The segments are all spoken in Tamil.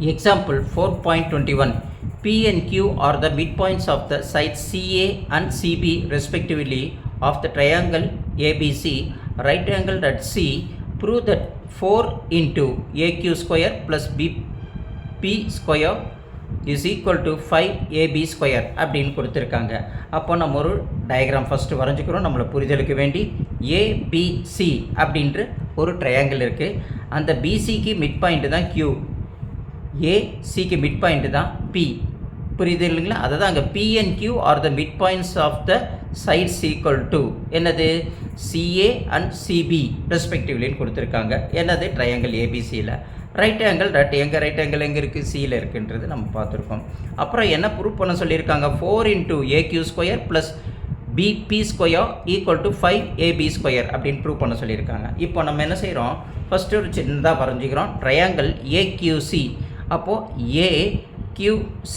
Example 4.21. P and Q are the midpoints of the sides CA and CB respectively of the triangle ABC, right angled at C. Prove that 4 into AQ square plus BP square is equal to 5AB square அப்படின்னு கொடுத்துருக்காங்க. அப்போ நம்ம ஒரு டயக்ராம் ஃபஸ்ட்டு வரைஞ்சிக்கிறோம். நம்மளை புரிதலுக்கு வேண்டி ABC அப்படின்ற ஒரு ட்ரையாங்கிள் இருக்குது. அந்த BCக்கு மிட் பாயிண்ட்டு தான் Q, ஏசிக்கு மிட் பாயிண்ட்டு தான் P. புரியுது இல்லைங்களா? அதை தான் அங்கே P and Q are the mid points of the sides equal to என்னது CA அண்ட் CB ரெஸ்பெக்டிவ்லின்னு கொடுத்துருக்காங்க. என்னது ட்ரையாங்கிள் ஏபிசியில் ரைட் ஆங்கிள் அட் எங்கள் ரைட் ஆங்கிள் எங்கே இருக்குது சியில் இருக்குன்றது நம்ம பார்த்துருக்கோம். அப்புறம் என்ன ப்ரூவ் பண்ண சொல்லியிருக்காங்க, 4 into AQ square plus BP square equal to 5AB square அப்படின்னு ப்ரூவ் பண்ண சொல்லியிருக்காங்க. இப்போ நம்ம என்ன செய்கிறோம், ஃபஸ்ட்டு ஒரு சின்னதாக வரைஞ்சிக்கிறோம். Triangle AQC. அப்போது AQC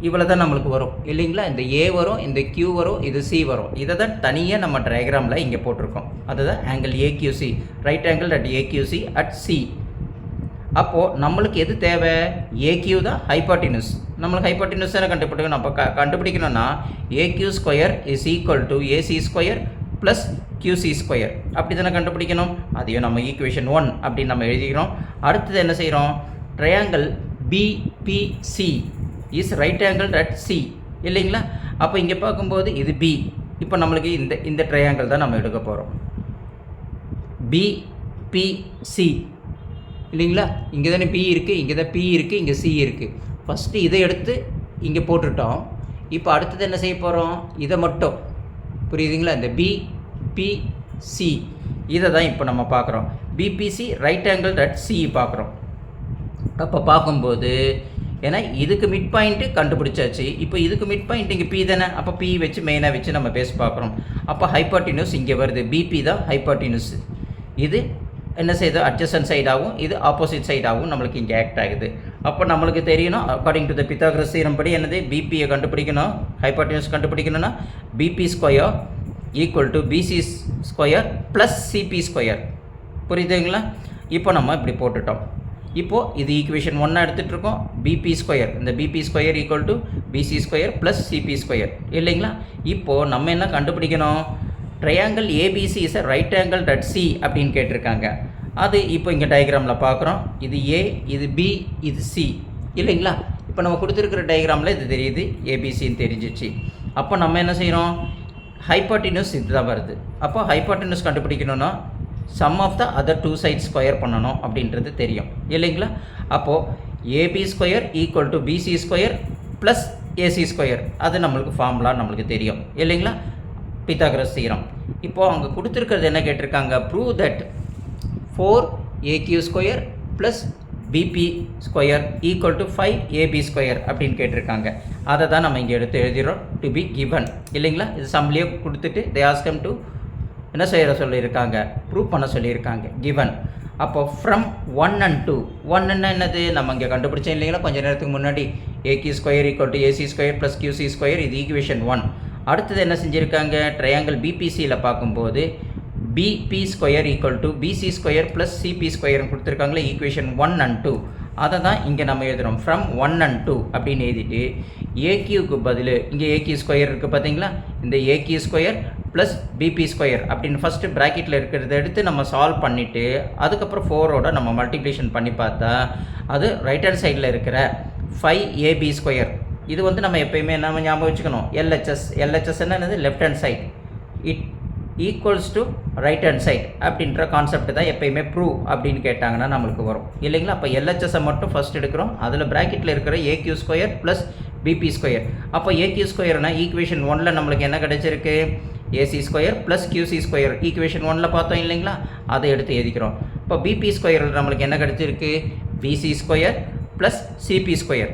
இவ்வளோ தான் நம்மளுக்கு வரும் இல்லைங்களா? இந்த A வரும், இந்த Q வரும், இது C வரும். இதை தான் தனியாக நம்ம டயக்ராமில் இங்கே போட்டிருக்கோம். அதுதான் angle AQC, right angle at AQC at C. அப்போது நம்மளுக்கு எது தேவை, AQ தான் ஹைபாட்டினஸ். நம்மளுக்கு ஹைபாட்டினஸ் தானே கண்டுபிடிக்கணும். அப்போ கண்டுபிடிக்கணும்னா AQ square is equal to AC square plus QC square அப்படி தானே கண்டுபிடிக்கணும். அதையும் நம்ம ஈக்குவேஷன் 1 அப்படின்னு நம்ம எழுதிக்கிறோம். அடுத்தது என்ன செய்கிறோம், triangle BPC is right angle at C இல்லைங்களா? அப்போ இங்கே பார்க்கும்போது இது B. இப்போ நம்மளுக்கு இந்த ட்ரையாங்கிள் தான் நம்ம எடுக்க போகிறோம், BPC இல்லைங்களா? இங்கே தானே P இருக்குது, இங்கே தான் P இருக்குது, இங்கே C இருக்குது. ஃபஸ்ட்டு இதை எடுத்து இங்கே போட்டுட்டோம். இப்போ அடுத்தது என்ன செய்ய போகிறோம், இதை மட்டும் புரியுதுங்களா? இந்த BPC இதை தான் இப்போ நம்ம பார்க்குறோம். BPC right angle at C பார்க்குறோம். அப்போ பார்க்கும்போது ஏன்னா இதுக்கு மிட் பாயிண்ட்டு கண்டுபிடிச்சாச்சு. இப்போ இதுக்கு மிட் பாயிண்ட் இங்கே P தானே. அப்போ P வச்சு மெயினாக வச்சு நம்ம பேஸ் பார்க்குறோம். அப்போ ஹைபாட்டினஸ் இங்கே வருது, BP தான் ஹைபாட்டினஸ். இது என்ன செய்யுது, அட்ஜசன்ட் சைடாகவும் இது ஆப்போசிட் சைடாகவும் நம்மளுக்கு இங்கே ஆக்ட் ஆகுது. அப்போ நம்மளுக்கு தெரியணும், according to the Pythagoras theorem படி என்னது, பிபியை கண்டுபிடிக்கணும், ஹைபாட்டினஸ் கண்டுபிடிக்கணும்னா BP square equal to BC square plus CP square. புரியுதுங்களா? இப்போ நம்ம இப்படி போட்டுட்டோம். இப்போது இது ஈக்குவேஷன் 1 எடுத்துகிட்டு இருக்கோம். BP ஸ்கொயர், இந்த BP square equal to BC square plus CP square இல்லைங்களா? இப்போது நம்ம என்ன கண்டுபிடிக்கணும், triangle ABC is a right angle at C அப்படின்னு கேட்டிருக்காங்க. அது இப்போ இங்கே டயக்ராமில் பார்க்குறோம். இது A, இது B, இது C இல்லைங்களா? இப்போ நம்ம கொடுத்துருக்கிற டயக்ராமில் இது தெரியுது, ABCன்னு தெரிஞ்சிச்சு. அப்போ நம்ம என்ன செய்கிறோம், ஹைபாட்டினஸ் இது தான் வருது. அப்போ ஹைபாட்டினஸ் கண்டுபிடிக்கணும்னா sum of the other two side square பண்ணணும் அப்படின்றது தெரியும் இல்லைங்களா? அப்போது AB square equal to BC square plus AC square, அது நம்மளுக்கு ஃபார்முலா நம்மளுக்கு தெரியும் இல்லைங்களா? Pythagoras theorem. இப்போது அவங்க கொடுத்துருக்கிறது என்ன கேட்டிருக்காங்க, prove that 4AQ square plus BP square equal to 5AB square அப்படின்னு கேட்டிருக்காங்க. அதை தான் நம்ம இங்கே எடுத்து எழுதிடுறோம், டு பி கிவன் இல்லைங்களா? இது சம்லேயே கொடுத்துட்டு தே ஆஸ்க் டு என்ன செய்கிற சொல்லியிருக்காங்க, ப்ரூவ் பண்ண சொல்லியிருக்காங்க, கிவன். அப்போ ஃப்ரம் 1 and 2, 1ன்னா என்னது நம்ம இங்கே கண்டுபிடிச்சோம் இல்லைங்களா கொஞ்சம் நேரத்துக்கு முன்னாடி, AQ square equal to AC square plus QC square, இது ஈக்குவேஷன் 1. அடுத்தது என்ன செஞ்சுருக்காங்க, ட்ரையாங்கிள் BPCயில் பார்க்கும்போது BP square equal to BC square plus CP ஸ்கொயர்னு கொடுத்துருக்காங்களே, ஈக்குவேஷன் 1 and 2. அதை தான் இங்கே நம்ம எழுதுகிறோம், ஃப்ரம் 1 and 2 அப்படின்னு எழுதிட்டு AQக்கு பதில் இங்கே AQ ஸ்கொயர் இருக்குது பார்த்தீங்களா, இந்த AQ square plus BP square அப்படின்னு ஃபஸ்ட்டு ப்ராக்கெட்டில் இருக்கிறத எடுத்து நம்ம சால்வ் பண்ணிவிட்டு அதுக்கப்புறம் 4ஓட நம்ம மல்டிப்ளிகேஷன் பண்ணி பார்த்தா அது ரைட் ஹேண்ட் சைடில் இருக்கிற 5AB ஸ்கொயர். இது வந்து நம்ம எப்போயுமே என்ன ஞாபகம் வச்சுக்கணும், LHS என்னது left hand side, it equals to right hand side அப்படின்ற கான்செப்ட் தான் எப்போயுமே ப்ரூவ் அப்படின்னு கேட்டாங்கன்னா நம்மளுக்கு வரும் இல்லைங்களா? அப்போ LHSஐ மட்டும் ஃபஸ்ட் எடுக்கிறோம். அதில் ப்ராக்கெட்டில் இருக்கிற AQ square plus BP square. அப்போ AQ ஸ்கொயர்னா ஈக்குவேஷன் 1ல் நம்மளுக்கு என்ன கிடைச்சிருக்கு, AC square plus QC square equation 1ல் பார்த்தோம் இல்லைங்களா? அதை எடுத்து எழுதிக்கிறோம். இப்போ BP ஸ்கொயரில் நம்மளுக்கு என்ன கிடச்சிருக்கு, BC square plus CP square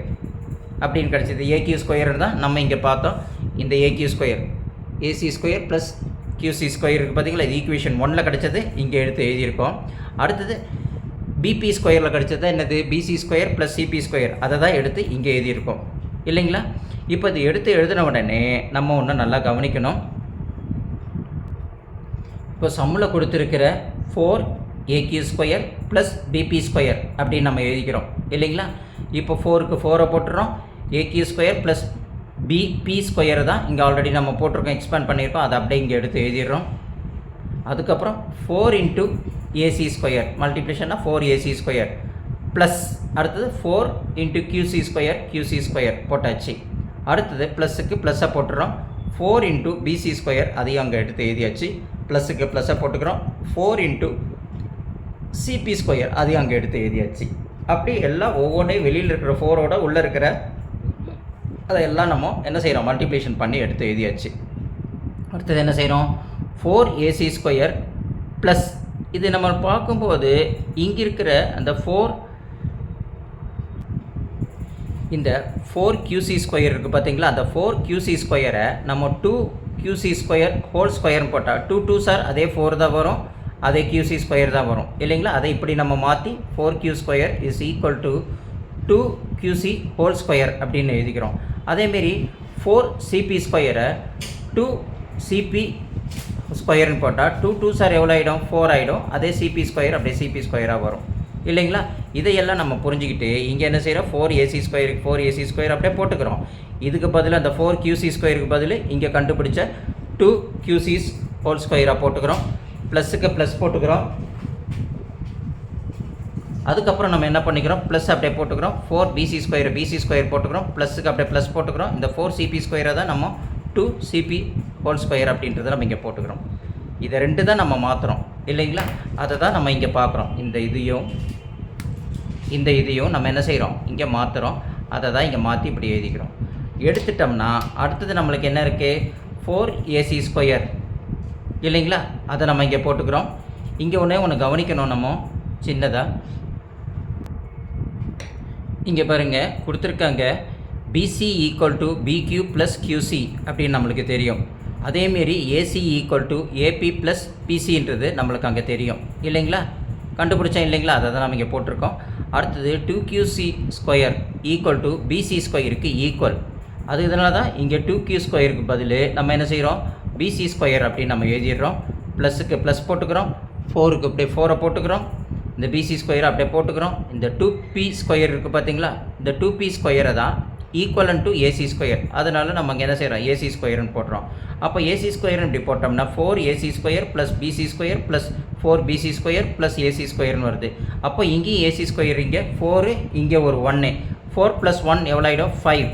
அப்படின்னு கிடச்சிது. AQ ஸ்கொயர் தான் நம்ம இங்கே பார்த்தோம். இந்த AQ square AC square plus QC square இருக்குது பார்த்தீங்களா, இது ஈக்குவேஷன் 1ல் கிடச்சது இங்கே எடுத்து எழுதியிருக்கோம். அடுத்தது BP ஸ்கொயரில் கிடச்சது என்னது, BC square plus CP square, அதை தான் எடுத்து இங்கே எழுதியிருக்கோம் இல்லைங்களா? இப்போ இது எடுத்து எழுதின உடனே நம்ம ஒன்று நல்லா கவனிக்கணும். இப்போ சம்மில் கொடுத்துருக்கிற 4AQ square plus BP square அப்படின்னு நம்ம எழுதிக்கிறோம் இல்லைங்களா. இப்போ 4க்கு 4 போட்டுறோம். AQ square plus BP square தான் இங்கே ஆல்ரெடி நம்ம போட்டிருக்கோம், எக்ஸ்பேண்ட் பண்ணியிருக்கோம், அதை அப்படியே இங்கே எடுத்து எழுதிடுறோம். அதுக்கப்புறம் 4 இன்ட்டு ஏசி ஸ்கொயர் மல்டிப்ளிகேஷன்னா 4ac ஸ்கொயர் ப்ளஸ் அடுத்தது 4 இன்ட்டு கியூசி ஸ்கொயர் போட்டாச்சு. அடுத்தது ப்ளஸுக்கு ப்ளஸ்ஸை போட்டுறோம். 4 இன்ட்டு பிசி ஸ்கொயர் அதையும் அங்கே எடுத்து எழுதியாச்சு. ப்ளஸுக்கு ப்ளஸ்ஸை போட்டுக்கிறோம். 4 இன்ட்டு சிபி ஸ்கொயர் அதையும் அங்கே எடுத்து எழுதியாச்சு. அப்படி எல்லாம் ஒவ்வொன்றையும் வெளியில் இருக்கிற 4ஓட உள்ளே இருக்கிற அதையெல்லாம் நம்ம என்ன செய்கிறோம், மல்டிப்ளிகேஷன் பண்ணி எடுத்து எழுதியாச்சு. அடுத்தது என்ன செய்கிறோம், 4ac ஸ்கொயர் ப்ளஸ் இது நம்ம பார்க்கும்போது இங்கே இருக்கிற அந்த இந்த 4qc ஸ்கொயர் இருக்குது பார்த்தீங்களா, அந்த 4qc ஸ்கொயரை நம்ம 2qc ஸ்கொயர் ஹோல் ஸ்கொயர்னு போட்டால் 2 2s அதே 4 தான் வரும், அதே qc ஸ்கொயர் தான் வரும் இல்லைங்களா. அதை இப்படி நம்ம மாற்றி 4q square is equal to 2qc whole square அப்படின்னு எழுதிக்கிறோம். அதேமாரி 4cp ஸ்கொயரை 2cp ஸ்கொயர்னு போட்டால் 2 2s எவ்வளோ ஆகிடும், 4 ஆகிடும், அதே சிபி ஸ்கொயர் அப்படியே சிபி ஸ்கொயராக வரும் இல்லைங்களா. இதையெல்லாம் நம்ம புரிஞ்சுக்கிட்டு இங்கே என்ன செய்கிறோம், 4ac ஸ்கொயருக்கு 4ac ஸ்கொயர் அப்படியே போட்டுக்கிறோம். இதுக்கு பதில் அந்த 4qc ஸ்கொயருக்கு பதில் இங்கே கண்டுபிடிச்ச 2qc ஹோல் ஸ்கொயராக போட்டுக்கிறோம். ப்ளஸுக்கு ப்ளஸ் போட்டுக்கிறோம். அதுக்கப்புறம் நம்ம என்ன பண்ணிக்கிறோம், ப்ளஸ் அப்படியே போட்டுக்கிறோம். 4bc ஸ்கொயர் போட்டுக்கிறோம். ப்ளஸுக்கு அப்படியே ப்ளஸ் போட்டுக்கிறோம். இந்த 4cp ஸ்கொயரை தான் நம்ம 2cp ஹோல் ஸ்கொயர் அப்படின்றத நம்ம இங்கே போட்டுக்கிறோம். இதை 2 தான் நம்ம மாற்றுறோம் இல்லைங்களா. அதை தான் நம்ம இங்கே பார்க்குறோம். இந்த இதையும் நம்ம என்ன செய்கிறோம், இங்கே மாற்றுறோம். அதை தான் இங்கே மாற்றி இப்படி எழுதிக்கிறோம். எடுத்துட்டோம்னா அடுத்தது நம்மளுக்கு என்ன இருக்குது, 4ac ஸ்கொயர் இல்லைங்களா. அதை நம்ம இங்கே போட்டுக்கிறோம். இங்கே ஒன்று கவனிக்கணும் நம்ம சின்னதாக. இங்கே பாருங்கள் கொடுத்துருக்காங்க, BC equal to BQ plus QC அப்படின்னு நம்மளுக்கு தெரியும். அதேமாரி AC equal to AP plus PCன்றது நம்மளுக்கு அங்கே தெரியும் இல்லைங்களா. கண்டுபிடிச்சோம் இல்லைங்களா, அதை தான் நம்ம இங்கே போட்டிருக்கோம். அடுத்தது 2QC square equal to BC ஸ்கொயருக்கு ஈக்குவல். அது இதனால தான் இங்கே 2Q ஸ்கொயருக்கு பதில் நம்ம என்ன செய்கிறோம், BC ஸ்கொயர் அப்படின்னு நம்ம எழுதிடுறோம். ப்ளஸுக்கு ப்ளஸ் போட்டுக்கிறோம். 4க்கு அப்படியே 4 போட்டுக்கிறோம். இந்த BC ஸ்கொயரை அப்படியே போட்டுக்கிறோம். இந்த 2P ஸ்கொயர் இருக்குது பார்த்தீங்களா, இந்த 2P ஸ்கொயரை தான் ஈக்குவலன் டு AC ஸ்கொயர், அதனால் நம்ம இங்கே என்ன செய்கிறோம், AC ஸ்கொயர்னு போட்டுறோம். அப்போ AC ஸ்கொயர்னு இப்படி போட்டோம்னா 4AC square plus BC square plus 4BC square plus AC ஸ்கொயர்னு வருது. அப்போ இங்கேயும் AC ஸ்கொயர் இங்கே 4, இங்கே ஒரு 1, 4 + 1 எவ்வளோ ஆகிடும், 5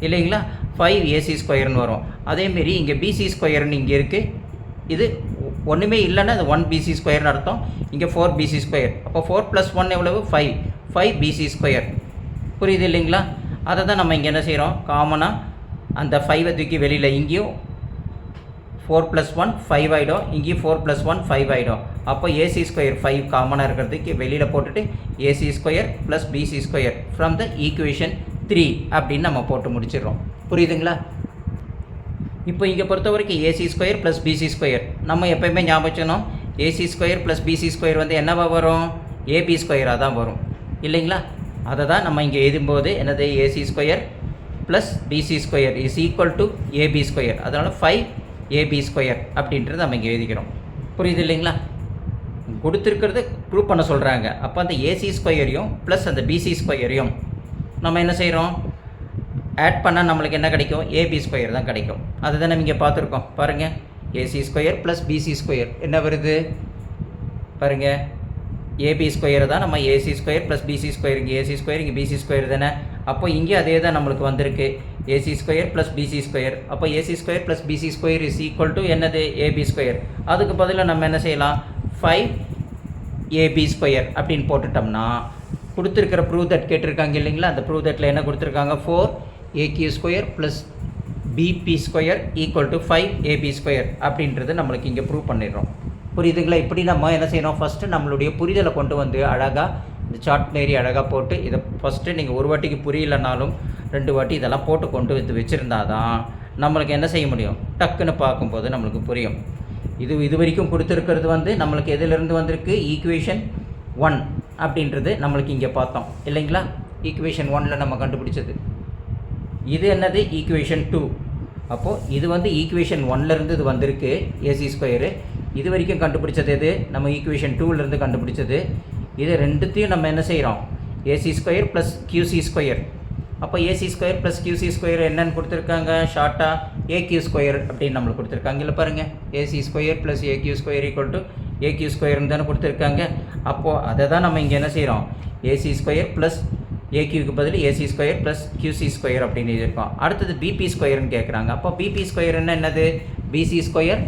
இல்லைங்களா. 5AC ஸ்கொயர்னு வரும். அதேமாரி இங்கே BC ஸ்கொயர்னு இங்கே இருக்குது. இது ஒன்றுமே இல்லைன்னா அது 1BC ஸ்கொயர்னு அர்த்தம். இங்கே 4BC ஸ்கொயர். அப்போ 4 + 1 எவ்வளவு, 5BC ஸ்கொயர். புரியுது இல்லைங்களா. அதை தான் நம்ம இங்கே என்ன செய்கிறோம், காமனாக அந்த 5 தூக்கி வெளியில், இங்கேயும் 4 + 1 5 ஆகிடும், இங்கேயும் 4 + 1 5 ஆகிடும். அப்போ AC ஸ்கொயர் 5 காமனாக இருக்கிறதுக்கு வெளியில் போட்டுட்டு AC square plus BC square from the equation 3 அப்படின்னு நம்ம போட்டு முடிச்சிடுறோம். புரியுதுங்களா. இப்போ இங்கே பொறுத்த வரைக்கும் AC square plus BC square நம்ம எப்போயுமே ஞாபகம் வச்சுக்கணும். AC square plus BC square வந்து என்னவா வரும், AB ஸ்கொயராக தான் வரும் இல்லைங்களா. அதை தான் நம்ம இங்கே எழுதும்போது என்னது, AC square plus BC square is equal to AB square, அதனால் 5AB ஸ்கொயர் அப்படின்றது நம்ம இங்கே எழுதிக்கிறோம். புரியுது இல்லைங்களா. கொடுத்துருக்கிறது ப்ரூவ் பண்ண சொல்கிறாங்க. அப்போ அந்த AC ஸ்கொயரையும் ப்ளஸ் அந்த BC ஸ்கொயரையும் நம்ம என்ன செய்கிறோம், ஆட் பண்ணால் நம்மளுக்கு என்ன கிடைக்கும், AB ஸ்கொயர் தான் கிடைக்கும். அதை தான் நம்ம இங்கே பார்த்துருக்கோம் பாருங்கள். AC square plus BC square என்ன வருது பாருங்கள், AB ஸ்கொயர் தான் நம்ம AC square plus BC square, இங்கே AC ஸ்கொயர் இங்கே BC ஸ்கொயர் தானே. அப்போ இங்கே அதே தான் நம்மளுக்கு வந்திருக்கு, AC square plus BC square. அப்போ AC square plus BC square is equal to என்னது, AB ஸ்கொயர். அதுக்கு பதிலாக நம்ம என்ன செய்யலாம், 5AB ஸ்கொயர் அப்படின்னு போட்டுட்டோம்னா கொடுத்துருக்கிற ப்ரூவ் தட் கேட்டிருக்காங்க இல்லைங்களா. அந்த ப்ரூவ் தட்டில் என்ன கொடுத்துருக்காங்க, 4AQ square plus BP square equal to 5AB square அப்படின்றது நம்மளுக்கு இங்கே ப்ரூவ் பண்ணிடுறோம். புரியுதுங்களா. இப்படி நம்ம என்ன செய்யணும், ஃபஸ்ட்டு நம்மளுடைய புரிதலை கொண்டு வந்து அழகாக இந்த சார்ட் மாரி அழகாக போட்டு, இதை ஃபஸ்ட்டு நீங்கள் ஒரு வாட்டிக்கு புரியலைனாலும் 2 வாட்டி இதெல்லாம் போட்டு கொண்டு வந்து வச்சுருந்தா தான் நம்மளுக்கு என்ன செய்ய முடியும், டக்குன்னு பார்க்கும்போது நம்மளுக்கு புரியும். இது வரைக்கும் கொடுத்துருக்கிறது வந்து நம்மளுக்கு எதிலிருந்து வந்திருக்கு, ஈக்குவேஷன் 1 அப்படின்றது நம்மளுக்கு இங்கே பார்த்தோம் இல்லைங்களா. ஈக்குவேஷன் 1ல் நம்ம கண்டுபிடிச்சது. இது என்னது, ஈக்குவேஷன் 2. அப்போது இது வந்து ஈக்குவேஷன் 1லேருந்து இது வந்திருக்கு AC ஸ்கொயரு. இது வரைக்கும் கண்டுபிடிச்சது எது, நம்ம ஈக்குவேஷன் 2லேருந்து கண்டுபிடிச்சது. இது ரெண்டுத்தையும் நம்ம என்ன செய்கிறோம், AC square plus QC square. அப்போ AC square plus QC square என்னன்னு கொடுத்துருக்காங்க, ஷார்ட்டாக ஏக்யூ ஸ்கொயர் அப்படின்னு நம்மளுக்கு கொடுத்துருக்காங்க. இல்லை பாருங்கள், AC square plus AQ square equal to AQ ஸ்கொயர்னு தானே கொடுத்துருக்காங்க. அப்போது அதை தான் நம்ம இங்கே என்ன செய்கிறோம், ஏசி ஸ்கொயர் ப்ளஸ் ஏக்யூக்கு பதில் AC square plus QC square அப்படின்னு இருக்கோம். அடுத்தது பிபி ஸ்கொயர்னு கேட்குறாங்க. அப்போ பிபி ஸ்கொயர் என்னது, PC square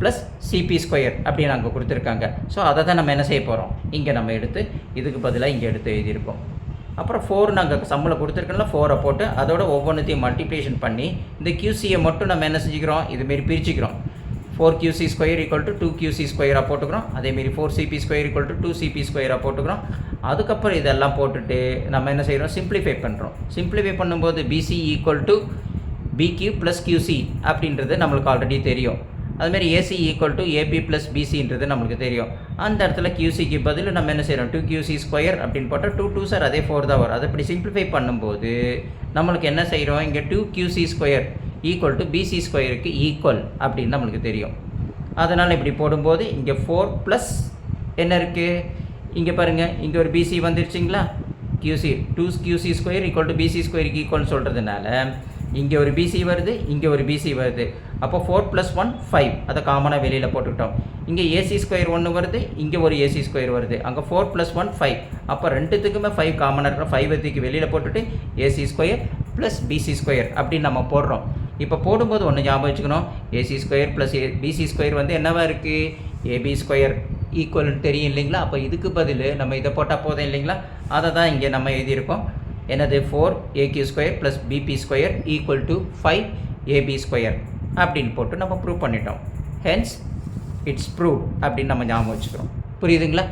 plus CP square அப்படின்னு அங்கே கொடுத்துருக்காங்க. ஸோ அதை தான் நம்ம என்ன செய்ய போகிறோம், இங்கே நம்ம எடுத்து இதுக்கு பதிலாக இங்கே எடுத்து எழுதியிருக்கோம். அப்புறம் 4 நாங்கள் சம்மில் கொடுத்துருக்கோம்ல, 4 போட்டு அதோட ஒவ்வொன்றுத்தையும் மல்டிப்ளிகேஷன் பண்ணி இந்த கியூசியை மட்டும் நம்ம என்ன செஞ்சுக்கிறோம், இதுமாரி பிரிச்சுக்கிறோம். 4QC square equal to 2QC ஸ்கொயராக போட்டுக்கிறோம். அதேமாரி 4CP square equal to 2CP ஸ்கொயராக போட்டுக்கிறோம். அதுக்கப்புறம் இதெல்லாம் போட்டுட்டு நம்ம என்ன செய்கிறோம், சிம்பிளிஃபை பண்ணுறோம். சிம்பிளிஃபை பண்ணும்போது BC equal to BQ plus QC அப்படின்றது நம்மளுக்கு ஆல்ரெடி தெரியும். அதுமாரி AC equal to AB plus பிசின்றது நம்மளுக்கு தெரியும். அந்த இடத்துல கியூசிக்கு பதில் நம்ம என்ன செய்கிறோம், 2QC ஸ்கொயர் அப்படின்னு போட்டால் 2 2 சார் அதே 4 தான் வரும். அதை இப்படி சிம்பிளிஃபை பண்ணும்போது நம்மளுக்கு என்ன செய்கிறோம், இங்கே 2QC square equal to BC ஸ்கொயருக்கு ஈக்குவல் அப்படின்னு நம்மளுக்கு தெரியும். அதனால் இப்படி போடும்போது இங்கே 4 ப்ளஸ் என்ன இருக்குது, இங்கே பாருங்கள், இங்கே ஒரு பிசி வந்துருச்சிங்களா, QC 2QC square equal to BC ஸ்கொயருக்கு ஈக்குவல்னு சொல்கிறதுனால இங்கே ஒரு பிசி வருது, இங்கே ஒரு பிசி வருது. அப்போ 4 + 1 5, அதை காமனாக வெளியில் போட்டுக்கிட்டோம். இங்கே ஏசி ஸ்கொயர் 1 வருது, இங்கே ஒரு ஏசி ஸ்கொயர் வருது. அங்கே 4 + 1 5. அப்போ ரெண்டுத்துக்குமே 5 காமனாக இருக்கிறோம். 5 தூக்கி வெளியில் போட்டுட்டு AC square plus PC square அப்படின்னு நம்ம போடுறோம். இப்போ போடும்போது ஒன்று ஞாபகம் வச்சுக்கணும், AC square plus PC square வந்து என்னவா இருக்குது, ஏபி ஸ்கொயர் ஈக்குவல்னு தெரியும் இல்லைங்களா. அப்போ இதுக்கு பதில் நம்ம இதை போட்டால் போதும் இல்லைங்களா. அதை தான் இங்கே நம்ம எழுதியிருக்கோம். என்னது, 4AQ square plus BP square equal to 5AB square அப்படின்னு போட்டு நம்ம ப்ரூவ் பண்ணிட்டோம். ஹென்ஸ் இட்ஸ் ப்ரூவ் அப்படின்னு நம்ம ஞாபகம் வச்சுக்கிறோம். புரியுதுங்களா?